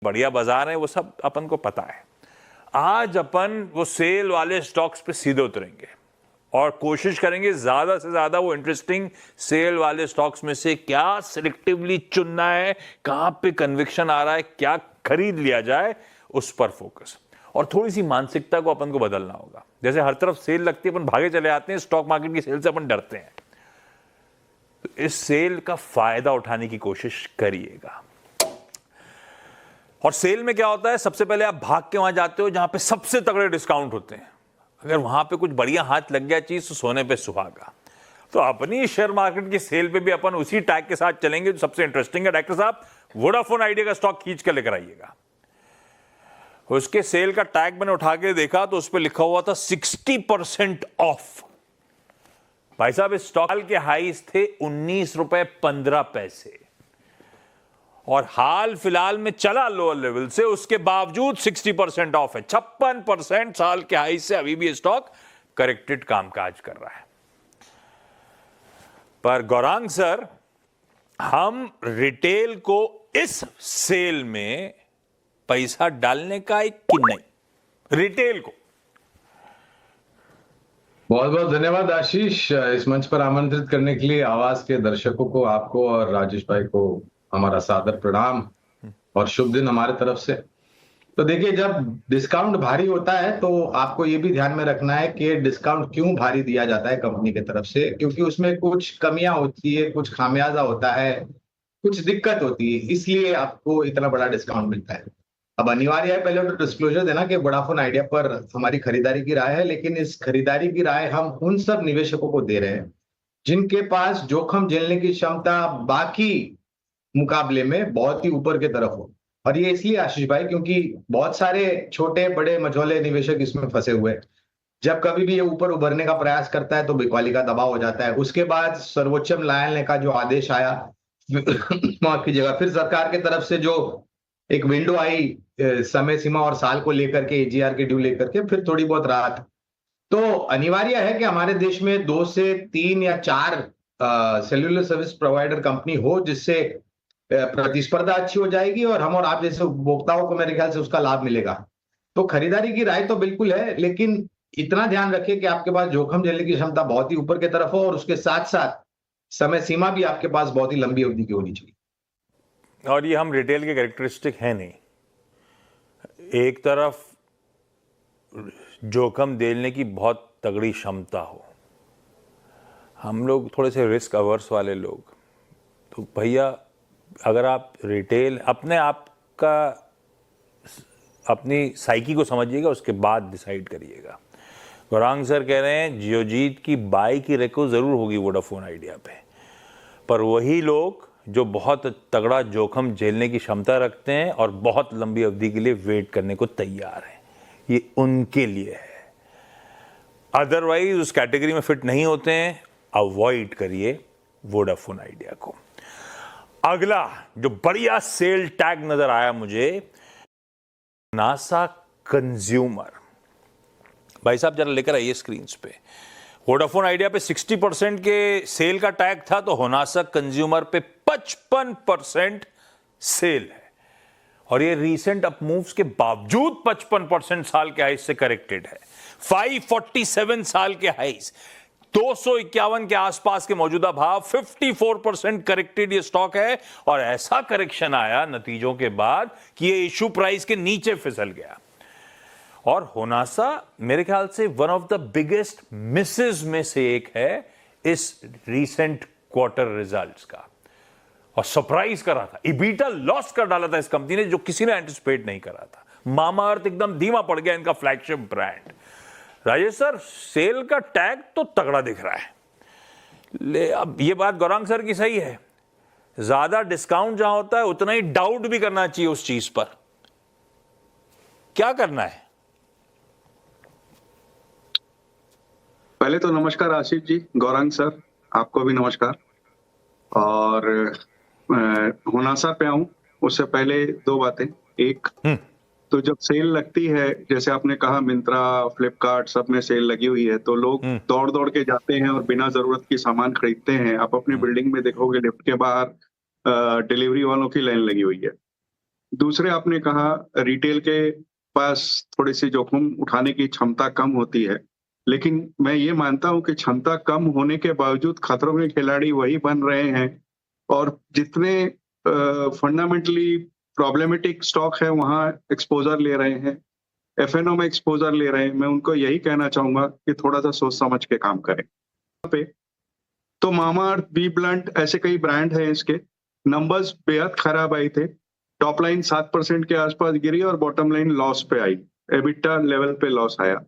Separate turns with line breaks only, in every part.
बढ़िया बाजार है, वो सब अपन को पता है। आज अपन वो सेल वाले स्टॉक्स पे सीधे उतरेंगे और कोशिश करेंगे ज्यादा से ज्यादा वो इंटरेस्टिंग सेल वाले स्टॉक्स में से क्या सिलेक्टिवली चुनना है, कहां पे कन्विक्शन आ रहा है, क्या खरीद लिया जाए, उस पर फोकस। और थोड़ी सी मानसिकता को अपन को बदलना होगा। जैसे हर तरफ सेल लगती है अपन भागे चले आते हैं, स्टॉक मार्केट की सेल से अपन डरते हैं। तो इस सेल का फायदा उठाने की कोशिश करिएगा। और सेल में क्या होता है, सबसे पहले आप भाग के वहां जाते हो जहां पे सबसे तगड़े डिस्काउंट होते हैं। अगर वहां पे कुछ बढ़िया हाथ लग गया चीज तो सोने पे सुहागा। तो अपनी शेयर मार्केट की सेल पे भी अपन उसी टैग के साथ चलेंगे जो सबसे इंटरेस्टिंग है। डॉक्टर साहब, वोडाफोन आइडिया का स्टॉक खींच कर लेकर आइएगा। उसके सेल का टैग मैंने उठा के देखा तो उस पर लिखा हुआ था 60% ऑफ। भाई साहब, इस स्टॉक के हाईज थे 19 रुपए 15 पैसे और हाल फिलहाल में चला लोअर लेवल से, उसके बावजूद 60% ऑफ है। 56% साल के हाई से अभी भी स्टॉक करेक्टेड कामकाज कर रहा है। पर गौरांग सर, हम रिटेल को इस सेल में पैसा डालने का है कि नहीं? रिटेल को
बहुत बहुत धन्यवाद आशीष, इस मंच पर आमंत्रित करने के लिए। आवाज के दर्शकों को, आपको और राजेश भाई को हमारा सादर प्रणाम और शुभ दिन हमारे तरफ से। तो देखिए, जब डिस्काउंट भारी होता है तो आपको ये भी ध्यान में रखना है कि डिस्काउंट क्यों भारी दिया जाता है कंपनी की तरफ से, क्योंकि उसमें कुछ कमियां होती है, कुछ खामियाजा होता है, कुछ दिक्कत होती है, इसलिए आपको इतना बड़ा डिस्काउंट मिलता है। अब अनिवार्य है पहले तो डिस्क्लोजर देना कि वोडाफोन आइडिया पर हमारी खरीदारी की राय है, लेकिन इस खरीदारी की राय हम उन सब निवेशकों को दे रहे हैं जिनके पास जोखिम झेलने की क्षमता बाकी मुकाबले में बहुत ही ऊपर की तरफ हो। और ये इसलिए आशीष भाई, क्योंकि बहुत सारे छोटे बड़े मझोले निवेशक इसमें फंसे हुए हैं। जब कभी भी ये ऊपर उभरने का प्रयास करता है तो बिकवाली का दबाव हो जाता है। उसके बाद सर्वोच्च न्यायालय का जो आदेश आया माफ कीजिएगा, फिर सरकार की तरफ से जो एक विंडो आई समय सीमा और साल को लेकर के, एजीआर के ड्यू लेकर के, फिर थोड़ी बहुत राहत। तो अनिवार्य है कि हमारे देश में 2 से 3 या 4 सेल्यूलर सर्विस प्रोवाइडर कंपनी हो, जिससे प्रतिस्पर्धा अच्छी हो जाएगी और हम और आप जैसे उपभोक्ताओं को मेरे ख्याल से उसका लाभ मिलेगा। तो खरीदारी की राय तो बिल्कुल है, लेकिन इतना ध्यान रखिए कि आपके पास जोखिम झेलने की क्षमता बहुत ही ऊपर की तरफ हो और उसके साथ साथ समय सीमा भी आपके पास बहुत ही लंबी अवधि की होनी चाहिए।
और ये हम रिटेल के कैरेक्टरिस्टिक है नहीं। एक तरफ जोखिम झेलने की बहुत तगड़ी क्षमता हो, हम लोग थोड़े से रिस्क अवर्स वाले लोग, तो भैया अगर आप रिटेल अपने आप का, अपनी साइकी को समझिएगा, उसके बाद डिसाइड करिएगा। गौरांग सर कह रहे हैं जियोजीत की बाई की रेको जरूर होगी वोडाफोन आइडिया पे, पर वही लोग जो बहुत तगड़ा जोखिम झेलने की क्षमता रखते हैं और बहुत लंबी अवधि के लिए वेट करने को तैयार हैं, ये उनके लिए है। अदरवाइज उस कैटेगरी में फिट नहीं होते हैं, अवॉइड करिए वोडाफोन आइडिया को। अगला जो बढ़िया सेल टैग नजर आया मुझे, नासा कंज्यूमर। भाई साहब जरा लेकर आइए स्क्रीन पे। वोडाफोन आइडिया पे 60% के सेल का टैग था, तो होनासा कंज्यूमर पे 55% सेल है। और ये रीसेंट अप मूव्स के बावजूद 55% साल के हाइस से करेक्टेड है। 547 साल के हाइस, 251 के आसपास के मौजूदा भाव, 54% करेक्टेड ये स्टॉक है। और ऐसा करेक्शन आया नतीजों के बाद कि ये इशू प्राइस के नीचे फिसल गया। और होनासा मेरे ख्याल से one of the biggest Mrs में से एक है इस रीसेंट क्वार्टर रिजल्ट्स का, और सरप्राइज कर रहा था। इबीटा लॉस कर डाला था इस कंपनी ने, जो किसी ने एंटिसिपेट नहीं करा था। मामाअर्थ एकदम धीमा पड़ गया, इनका flagship brand. Rajesh sir, sale का टैग तो तगड़ा दिख रहा है, ले अब ये बात गौरांग सर की सही है, ज्यादा डिस्काउंट जहां होता है उतना ही डाउट भी करना चाहिए उस चीज पर। क्या करना है?
पहले तो नमस्कार आशीष जी, गौरांग सर आपको भी नमस्कार। और होनासा पे आऊं उससे पहले 2 बातें। एक तो जब सेल लगती है, जैसे आपने कहा मिंत्रा, फ्लिपकार्ट सब में सेल लगी हुई है, तो लोग दौड़ दौड़ के जाते हैं और बिना जरूरत की सामान खरीदते हैं। आप अपनी बिल्डिंग में देखोगे लिफ्ट के बाहर डिलीवरी वालों की लाइन लगी हुई है। दूसरे आपने कहा रिटेल के पास थोड़ी सी जोखिम उठाने की क्षमता कम होती है, लेकिन मैं ये मानता हूं कि क्षमता कम होने के बावजूद खतरों के खिलाड़ी वही बन रहे हैं, और जितने फंडामेंटली प्रॉब्लमेटिक स्टॉक है वहां एक्सपोजर ले रहे हैं, एफएनओ में एक्सपोजर ले रहे हैं। मैं उनको यही कहना चाहूंगा कि थोड़ा सा सोच समझ के काम करें। पे तो मामाअर्थ, बी ब्लंट, ऐसे कई ब्रांड हैं, इसके नंबर्स बेहद खराब आए थे। टॉप लाइन 7% के आसपास गिरी और बॉटम लाइन लॉस पे आई, एबिटा लेवल पे लॉस आया।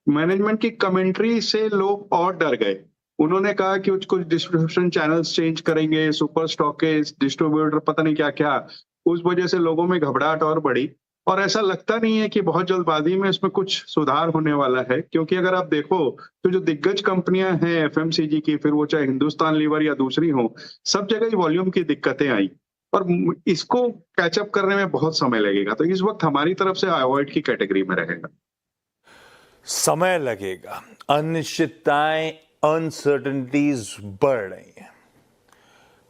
मैनेजमेंट की कमेंट्री से लोग और डर गए। उन्होंने कहा कि कुछ डिस्ट्रीब्यूशन चैनल्स चेंज करेंगे, सुपर स्टॉकेज, डिस्ट्रीब्यूटर, पता नहीं क्या क्या। उस वजह से लोगों में घबराहट और बढ़ी, और ऐसा लगता नहीं है कि बहुत जल्दबाजी में इसमें कुछ सुधार होने वाला है, क्योंकि अगर आप देखो तो जो दिग्गज कंपनियां हैं एफएमसीजी की, फिर वो चाहे हिंदुस्तान लीवर या दूसरी हो, सब जगह ही वॉल्यूम की दिक्कतें आई, और इसको कैचअप करने में बहुत समय लगेगा। तो इस वक्त हमारी तरफ से अवॉइड की कैटेगरी में रहेगा।
समय लगेगा, अनिश्चितताएं, अनसर्टेनिटीज बढ़ रही हैं।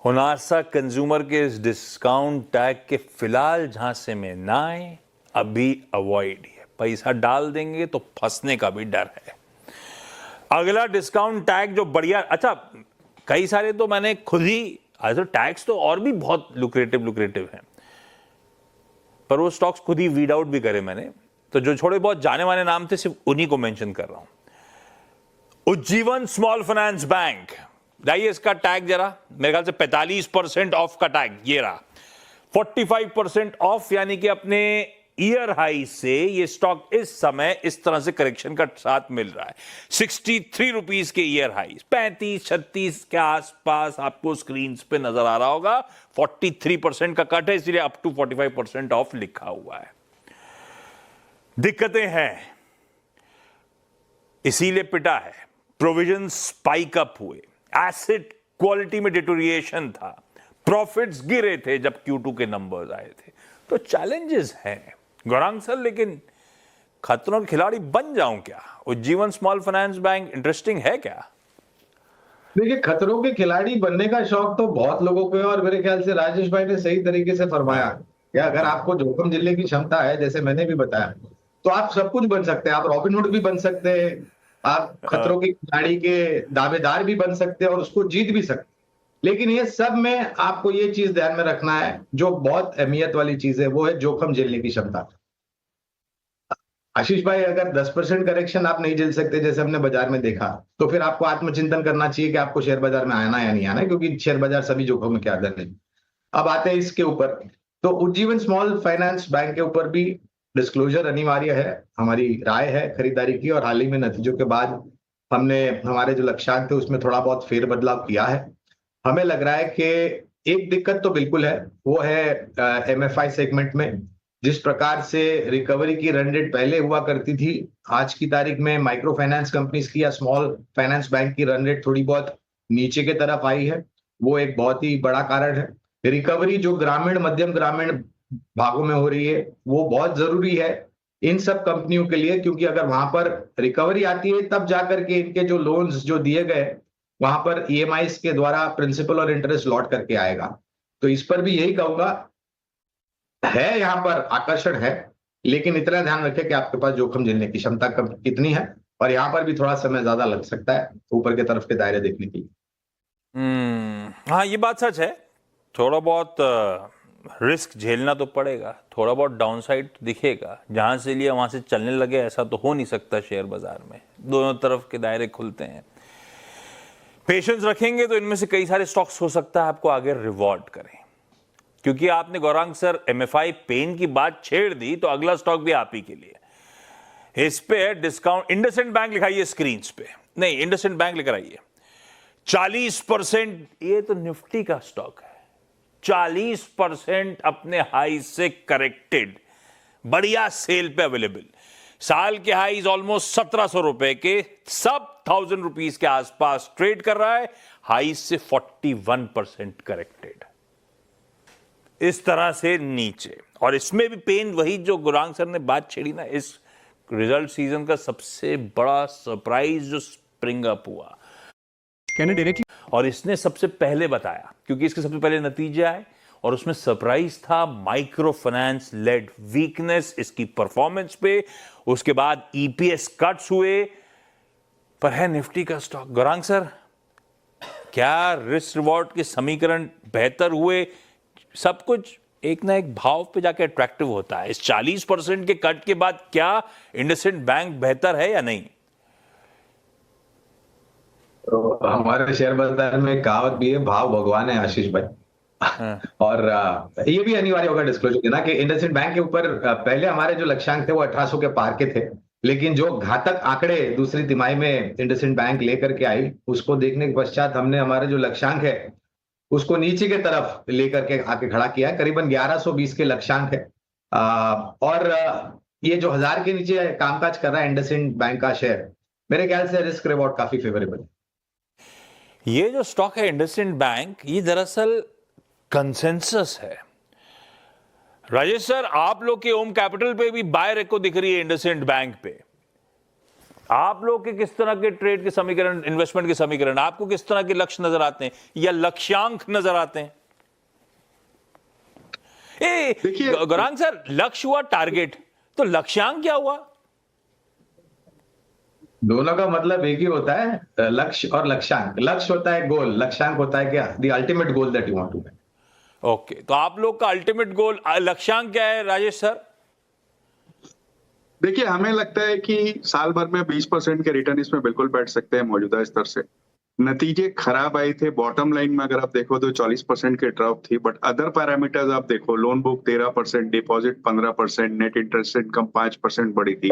हुनासा कंज्यूमर के इस डिस्काउंट टैग के फिलहाल झांसे में ना आए, अभी अवॉइड है। पैसा डाल देंगे तो फंसने का भी डर है। अगला डिस्काउंट टैग जो बढ़िया, अच्छा कई सारे तो मैंने खुद ही, तो टैग्स तो और भी बहुत लुक्रेटिव हैं, पर वो स्टॉक्स खुद ही वीड आउट भी करे मैंने। तो जो थोड़े बहुत जाने माने नाम थे सिर्फ उन्हीं को मेंशन कर रहा हूं। उज्जीवन स्मॉल फाइनेंस बैंक, लाइए इसका टैग जरा, मेरे ख्याल से 45% ऑफ का टैग ये रहा। 45% ऑफ, यानी कि अपने ईयर हाई से ये स्टॉक इस समय इस तरह से करेक्शन का साथ मिल रहा है। 63 रुपीज के ईयर हाई, 35-36 के आसपास आपको स्क्रीन पे नजर आ रहा होगा। 43% का कट है, इसलिए अप टू 45% ऑफ लिखा हुआ है। दिक्कतें हैं, इसीलिए पिटा है। प्रोविजन स्पाइक अप हुए, एसेट क्वालिटी में डिटोरिएशन था, प्रॉफिट्स गिरे थे जब Q2 के नंबर्स आए थे। तो चैलेंजेस हैं गौरांग सर, लेकिन खतरों के खिलाड़ी बन जाऊं क्या? Ujjivan small finance bank interesting है क्या?
देखिए, खतरों के खिलाड़ी बनने का शौक तो बहुत लोगों को है, और मेरे ख्याल से राजेश भाई ने सही तरीके से फरमाया कि अगर आपको जोखिम झेलने की क्षमता है, जैसे मैंने भी बताया, तो आप सब कुछ बन सकते हैं। आप रॉबिनहुड भी बन सकते हैं, आप खतरों के खिलाड़ी के दावेदार भी बन सकते हैं और उसको जीत भी सकते हैं। लेकिन ये सब में आपको ये चीज ध्यान में रखना है, जो बहुत अहमियत वाली चीज है, वो है जोखिम झेलने की क्षमता। आशीष भाई, अगर 10% करेक्शन आप नहीं झेल सकते, जैसे हमने बाजार में देखा, तो फिर आपको आत्मचिंतन करना चाहिए कि आपको शेयर बाजार में आना या नहीं आना है, क्योंकि शेयर बाजार सभी जोखिम के आदर नहीं। अब आते हैं इसके ऊपर, तो उज्जीवन स्मॉल फाइनेंस बैंक के ऊपर भी डिस्क्लोजर अनिवार्य है, हमारी राय है खरीदारी की, और हाल ही में नतीजों के बाद हमने हमारे जो लक्ष्यांक थे उसमें थोड़ा बहुत फेर बदलाव किया है। हमें लग रहा है कि एक दिक्कत तो बिल्कुल है, वो है एमएफआई सेगमेंट में जिस प्रकार से रिकवरी की रन रेट पहले हुआ करती थी, आज की तारीख में माइक्रो फाइनेंस कंपनीज की या स्मॉल फाइनेंस बैंक की रन रेट थोड़ी बहुत नीचे की तरफ आई है। वो एक बहुत ही बड़ा कारण है। रिकवरी जो ग्रामीण, मध्यम ग्रामीण भागों में हो रही है, वो बहुत जरूरी है इन सब कंपनियों के लिए, क्योंकि अगर वहां पर रिकवरी आती है तब जाकर के इनके जो लोन्स जो दिए गए वहां पर ईएमआईस के द्वारा प्रिंसिपल और इंटरेस्ट लौट करके आएगा। तो इस पर भी यही कहूंगा, है यहाँ पर आकर्षण है, लेकिन इतना ध्यान रखें कि आपके पास जोखिम झेलने की क्षमता कितनी है, और यहाँ पर भी थोड़ा समय ज्यादा लग सकता है ऊपर के तरफ के दायरे देखने के लिए।
हाँ, ये बात सच है, थोड़ा बहुत रिस्क झेलना तो पड़ेगा, थोड़ा बहुत डाउनसाइड दिखेगा। जहां से लिया वहां से चलने लगे, ऐसा तो हो नहीं सकता। शेयर बाजार में दोनों तरफ के दायरे खुलते हैं। पेशेंस रखेंगे तो इनमें से कई सारे स्टॉक्स हो सकता है आपको आगे रिवॉर्ड करें, क्योंकि आपने गौरांग सर एमएफआई पेन की बात छेड़ दी, तो अगला स्टॉक भी आप ही के लिए। इस पे डिस्काउंट, इंडसइंड बैंक लिखाइए स्क्रीन पे, नहीं इंडसइंड बैंक लेकर आइए। 40%, ये तो निफ्टी का स्टॉक है, 40% अपने हाई से करेक्टेड, बढ़िया सेल पे अवेलेबल। साल के हाईज ऑलमोस्ट 1700 रुपए के, सब 1000 रुपीज के आसपास ट्रेड कर रहा है, हाई से 41% करेक्टेड, इस तरह से नीचे। और इसमें भी पेन वही जो गौरांग सर ने बात छेड़ी ना, इस रिजल्ट सीजन का सबसे बड़ा सरप्राइज जो स्प्रिंग अप हुआ,
Can I directly?
और इसने सबसे पहले बताया, क्योंकि इसके सबसे पहले नतीजे आए और उसमें सरप्राइज था माइक्रो फाइनेंस लेड वीकनेस इसकी परफॉर्मेंस पे। उसके बाद ईपीएस कट्स हुए, पर है निफ्टी का स्टॉक। गौरांग सर, क्या रिस्क रिवॉर्ड के समीकरण बेहतर हुए? सब कुछ एक ना एक भाव पे जाके अट्रैक्टिव होता है। इस 40% के कट के बाद क्या इंडसइंड बैंक बेहतर है या नहीं?
तो हमारे शेयर बाजार में एक कहावत भी है, भाव भगवान है आशीष भाई। और ये भी अनिवार्य होगा डिस्क्लोजर देना कि इंडसइंड बैंक के ऊपर पहले हमारे जो लक्ष्यांक थे वो 1800 के पार के थे, लेकिन जो घातक आंकड़े दूसरी तिमाही में इंडसइंड बैंक लेकर के आई, उसको देखने के पश्चात हमने हमारे जो लक्ष्यांक है उसको नीचे के तरफ लेकर के आके खड़ा किया है। करीबन 1120 के लक्ष्यांक है। और ये जो 1000 के नीचे कामकाज कर रहा है इंडसइंड बैंक का शेयर, मेरे ख्याल से रिस्क रिवॉर्ड काफी फेवरेबल है।
ये जो स्टॉक है इंडसइंड बैंक, ये दरअसल कंसेंसस है। राजेश सर, आप लोग के ओम कैपिटल पे भी बाय रेको दिख रही है इंडसइंड बैंक पे। आप लोग के किस तरह के ट्रेड के समीकरण, इन्वेस्टमेंट के समीकरण, आपको किस तरह के लक्ष्य नजर आते हैं या लक्ष्यांक नजर आते हैं? देखिए गौरांग सर, लक्ष्य हुआ टारगेट, तो लक्ष्यांक क्या हुआ?
दोनों का मतलब एक ही होता है, लक्ष्य और लक्ष्यांक। लक्ष्य होता है गोल, लक्ष्यांक होता है क्या, the ultimate goal that you want to make.
Okay, तो आप लोग का अल्टीमेट गोल, लक्ष्यांक क्या है राजेश सर?
देखिए, हमें लगता है कि साल भर में 20% के रिटर्न इसमें बिल्कुल बैठ सकते हैं मौजूदा स्तर से। नतीजे खराब आए थे, बॉटम लाइन में अगर आप देखो तो 40% की ड्रॉप थी, बट अदर पैरामीटर्स आप देखो, loan book 13%, deposit 15%, net interest income 5% बढ़ी थी।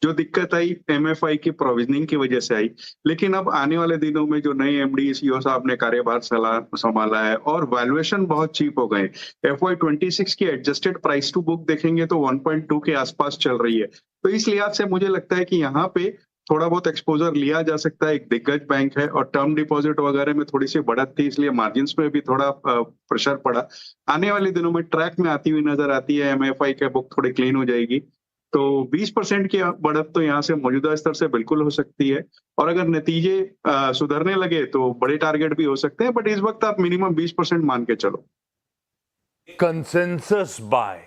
जो दिक्कत आई एमएफआई की प्रोविजनिंग की वजह से आई, लेकिन अब आने वाले दिनों में जो नए एमडी सीईओ साहब ने कार्यभार संभाला है और वैल्यूएशन बहुत चीप हो गए। FY26 की एडजस्टेड प्राइस टू बुक देखेंगे तो 1.2 के आसपास चल रही है। तो इस लिहाज से मुझे लगता है कि यहाँ पे थोड़ा बहुत एक्सपोजर लिया जा सकता है। एक दिग्गज बैंक है और टर्म डिपॉजिट वगैरह में थोड़ी सी बढ़त थी, इसलिए मार्जिन्स में भी थोड़ा प्रेशर पड़ा। आने वाले दिनों में ट्रैक में आती हुई नजर आती है, एमएफआई का बुक थोड़ी क्लीन हो जाएगी, तो 20% की बढ़त तो यहाँ से मौजूदा स्तर से बिल्कुल हो सकती है। और अगर नतीजे सुधरने लगे तो बड़े टारगेट भी हो सकते हैं, बट इस वक्त आप मिनिमम 20% मान के चलो।
कंसेंसस बाय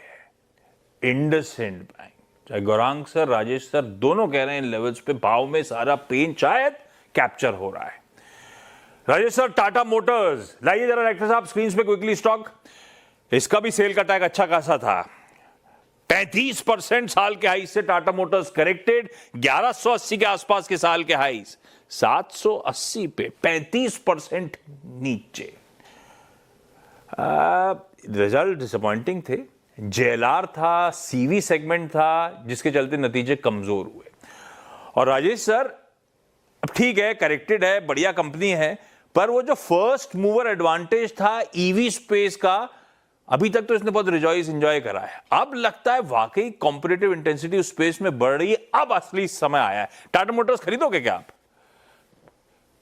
इंडसइंड बैंक, चाहे गौरांग सर, राजेश सर दोनों कह रहे हैं इन लेवल्स पे भाव में सारा पेन शायद कैप्चर हो रहा है। राजेश सर, टाटा मोटर्स लाइए जरा डायरेक्टर साहब स्क्रीन पे क्विकली स्टॉक। इसका भी सेल का टैग अच्छा खासा था, 35% साल के हाई से टाटा मोटर्स करेक्टेड, 1180 के आसपास के साल के हाईस 780 पे 35% नीचे। रिजल्ट डिसअपॉइंटिंग थे, जेएलआर था, सीवी सेगमेंट था, जिसके चलते नतीजे कमजोर हुए। और राजेश सर, अब ठीक है, करेक्टेड है, बढ़िया कंपनी है, पर वो जो फर्स्ट मूवर एडवांटेज था ईवी स्पेस का, अभी तक तो इसने बहुत रिजॉइस एंजॉय करा है। अब लगता है वाकई कॉम्पिटिटिव इंटेंसिटी उस स्पेस में बढ़ रही है, अब असली समय आया है। टाटा मोटर्स खरीदोगे क्या आप?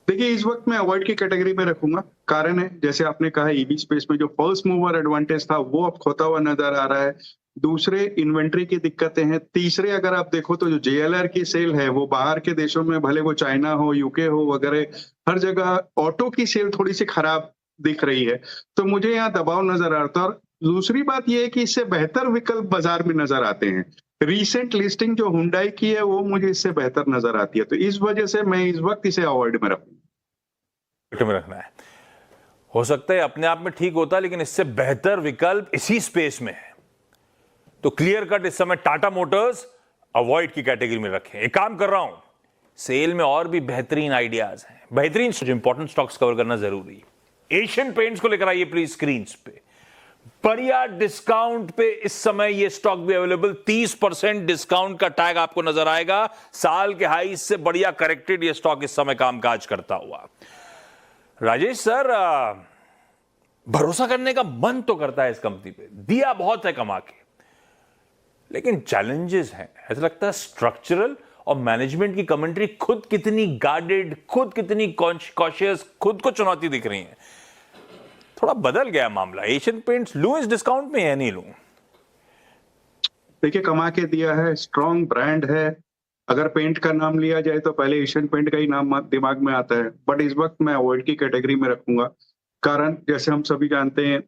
देखिए, इस वक्त मैं अवॉइड की कैटेगरी में रखूंगा। कारण है, जैसे आपने कहा, ईवी स्पेस में जो फर्स्ट मूवर एडवांटेज था वो अब खोता हुआ नजर आ रहा है। दूसरे, इन्वेंट्री की दिक्कतें हैं। तीसरे, अगर आप देखो तो जो जेएलआर की सेल है वो बाहर के देशों में, भले वो चाइना हो, यूके हो वगैरह, हर जगह ऑटो की सेल थोड़ी सी खराब दिख रही है, तो मुझे यहाँ दबाव नजर आता है। और दूसरी बात यह है कि इससे बेहतर विकल्प बाजार में नजर आते हैं। रीसेंट लिस्टिंग जो हुंडई की है वो मुझे इससे बेहतर नजर आती है, तो इस वजह से मैं इस वक्त इसे अवॉइड में रखूंगा।
में रखना है, हो सकता है अपने आप में ठीक होता है, लेकिन इससे बेहतर विकल्प इसी स्पेस में है, तो क्लियर कट इस समय टाटा मोटर्स अवॉइड की कैटेगरी में रखें। एक काम कर रहा हूं, सेल में और भी बेहतरीन आइडियाज हैं, बेहतरीन इंपॉर्टेंट स्टॉक्स कवर करना जरूरी है। एशियन पेंट्स को लेकर आइए प्लीज स्क्रीन पे, बढ़िया डिस्काउंट पे इस समय ये स्टॉक भी अवेलेबल, 30% डिस्काउंट का टैग आपको नजर आएगा। साल के हाई से बढ़िया करेक्टेड ये स्टॉक इस समय कामकाज करता हुआ। राजेश सर, भरोसा करने का मन तो करता है इस कंपनी पे, दिया बहुत है कमा के, लेकिन चैलेंजेस हैं। ऐसा लगता है स्ट्रक्चरल और मैनेजमेंट की कमेंट्री खुद कितनी गार्डेड, खुद कितनी कॉशियस, खुद को चुनौती दिख रही है। थोड़ा बदल गया मामला। एशियन पेंट्स लूं इस डिस्काउंट में या नहीं लूं?
देखिए, कमा के दिया है, स्ट्रॉन्ग ब्रांड है। अगर पेंट का नाम लिया जाए तो पहले एशियन पेंट का ही नाम दिमाग में आता है, बट इस वक्त मैं अवॉइड की कैटेगरी में रखूंगा। कारण, जैसे हम सभी जानते हैं,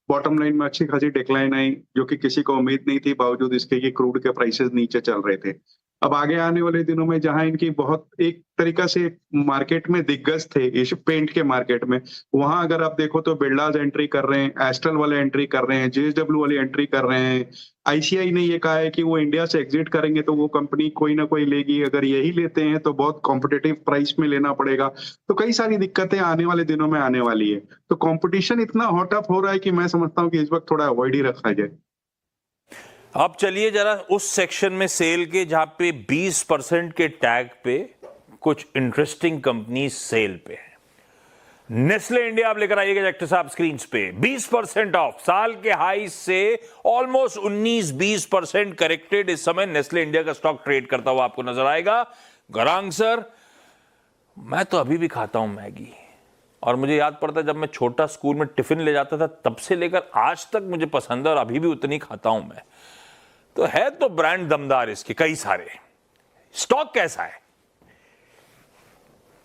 बॉटम लाइन में अच्छी खासी डिक्लाइन आई, जो कि किसी को उम्मीद नहीं थी, बावजूद इसके कि क्रूड के प्राइसेस नीचे चल रहे थे। अब आगे आने वाले दिनों में जहां इनकी बहुत एक तरीका से मार्केट में दिग्गज थे इस पेंट के मार्केट में, वहां अगर आप देखो तो बिरलाज एंट्री कर रहे हैं, एस्ट्रल वाले एंट्री कर रहे हैं, जेएसडब्ल्यू वाले एंट्री कर रहे हैं। आईसीआई ने ये कहा है कि वो इंडिया से एग्जिट करेंगे तो वो कंपनी कोई ना कोई लेगी, अगर यही लेते हैं तो बहुत कॉम्पिटिटिव प्राइस में लेना पड़ेगा। तो कई सारी दिक्कतें आने वाले दिनों में आने वाली है। तो कंपटीशन इतना हॉट अप हो रहा है कि मैं समझता हूँ कि इस वक्त थोड़ा अवॉइड ही रखा जाए।
अब चलिए जरा उस सेक्शन में सेल के जहां पे 20% के टैग पे कुछ इंटरेस्टिंग कंपनी सेल पे है। नेस्ले इंडिया आप लेकर आइएगा डायरेक्टर साहब स्क्रीन पे। 20% ऑफ, साल के हाई से ऑलमोस्ट 19-20% करेक्टेड इस समय नेस्ले इंडिया का स्टॉक ट्रेड करता हुआ आपको नजर आएगा। गौरांग सर, मैं तो अभी भी खाता हूं मैगी, और मुझे याद पड़ता है जब मैं छोटा स्कूल में टिफिन ले जाता था तब से लेकर आज तक मुझे पसंद है और अभी भी उतनी खाता हूं मैं। तो है तो ब्रांड दमदार इसके कई सारे। स्टॉक कैसा है?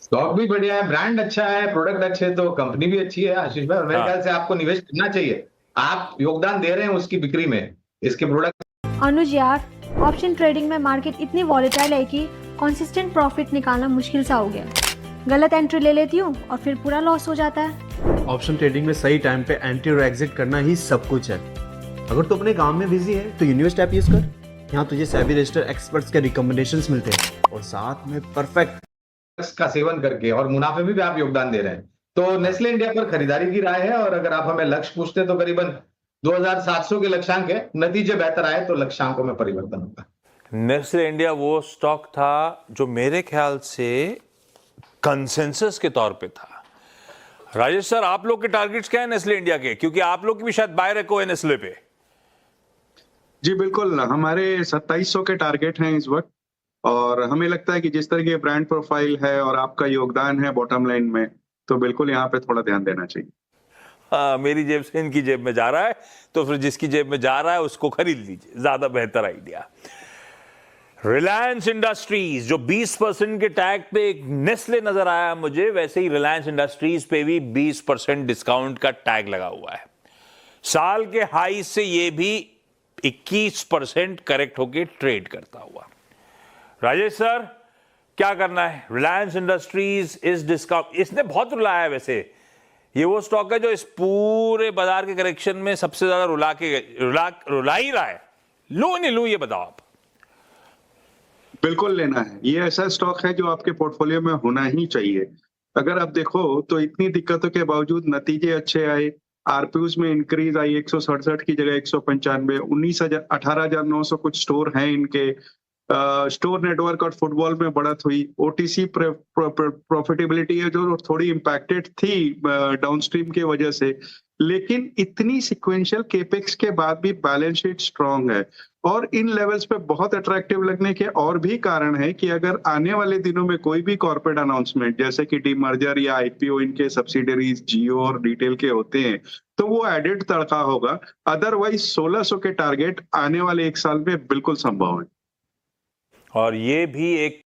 स्टॉक भी बढ़िया है, ब्रांड अच्छा है, प्रोडक्ट अच्छे हैं, तो कंपनी भी अच्छी है आशीष भाई। और मेरे ख्याल से आपको निवेश करना चाहिए। आप योगदान दे रहे हैं उसकी बिक्री में, इसके प्रोडक्ट।
अनुज यार, ऑप्शन ट्रेडिंग में मार्केट इतनी वॉलेटाइल है कि कंसिस्टेंट प्रॉफिट निकालना मुश्किल सा हो गया है। गलत एंट्री ले लेती हूँ और फिर पूरा लॉस हो जाता है।
ऑप्शन ट्रेडिंग में सही टाइम पे एंट्री और एग्जिट करना ही सब कुछ है। अगर तू अपने काम में बिजी है तो यूनिवर्स ऐप यूज कर। यहाँ तुझे सेबी रजिस्टर्ड एक्सपर्ट्स के रिकमेंडेशंस मिलते हैं और साथ में परफेक्ट
का सेवन करके और मुनाफे में भी आप योगदान दे रहे हैं। तो नेस्ले इंडिया पर खरीदारी की राय है। और अगर आप हमें लक्ष्य पूछते तो करीबन 2700 के लक्ष्यांक है। नतीजे बेहतर आए तो लक्ष्यांकों में परिवर्तन होगा।
नेस्ले इंडिया वो स्टॉक था जो मेरे ख्याल से कंसेंसस के तौर पे था। राजेश सर, आप लोग के टारगेट्स क्या है नेस्ले इंडिया के? क्योंकि आप लोग की भी शायद बाय रेको है नेस्ले पे।
जी बिल्कुल, हमारे 2700 के टारगेट हैं इस वक्त, और हमें लगता है कि जिस तरह की ब्रांड प्रोफाइल है और आपका योगदान है बॉटम लाइन में, तो बिल्कुल यहाँ पे थोड़ा ध्यान देना चाहिए।
मेरी जेब से इनकी जेब में जा रहा है, तो फिर जिसकी जेब में जा रहा है उसको खरीद लीजिए, ज्यादा बेहतर आइडिया। रिलायंस इंडस्ट्रीज जो 20% के टैग पे एक नेस्ले नजर आया मुझे, वैसे ही रिलायंस इंडस्ट्रीज पे भी 20% डिस्काउंट का टैग लगा हुआ है। साल के हाई से ये भी 21% करेक्ट होके ट्रेड करता हुआ। राजेश सर, क्या करना है? रिलायंस इंडस्ट्रीज इस डिस्काउंट, इसने बहुत रुलाया है। वैसे ये वो स्टॉक है जो इस पूरे बाजार के करेक्शन में सबसे ज्यादा रुला ही रहा है। लू नहीं लू, ये बताओ आप।
बिल्कुल लेना है। ये ऐसा स्टॉक है जो आपके पोर्टफोलियो में होना ही चाहिए। अगर आप देखो तो इतनी दिक्कतों के बावजूद नतीजे अच्छे आए। आरपीयूज में इंक्रीज आई, 167 की जगह 195, 18,900 कुछ स्टोर हैं इनके। स्टोर नेटवर्क और फुटबॉल में बढ़त हुई। ओटीसी प्रॉफिटेबिलिटी है जो थोड़ी इम्पैक्टेड थी डाउनस्ट्रीम के वजह से, लेकिन इतनी सिक्वेंशियल केपेक्स के बाद भी बैलेंस शीट स्ट्रांग है। और इन लेवल्स पे बहुत अट्रैक्टिव लगने के और भी कारण है कि अगर आने वाले दिनों में कोई भी कॉर्पोरेट अनाउंसमेंट जैसे कि डीमर्जर या आईपीओ इनके सब्सिडरीज जियो और रिटेल के होते हैं तो वो एडेड तड़का होगा। अदरवाइज 1600 के टारगेट आने वाले एक साल में बिल्कुल संभव है।
और ये भी एक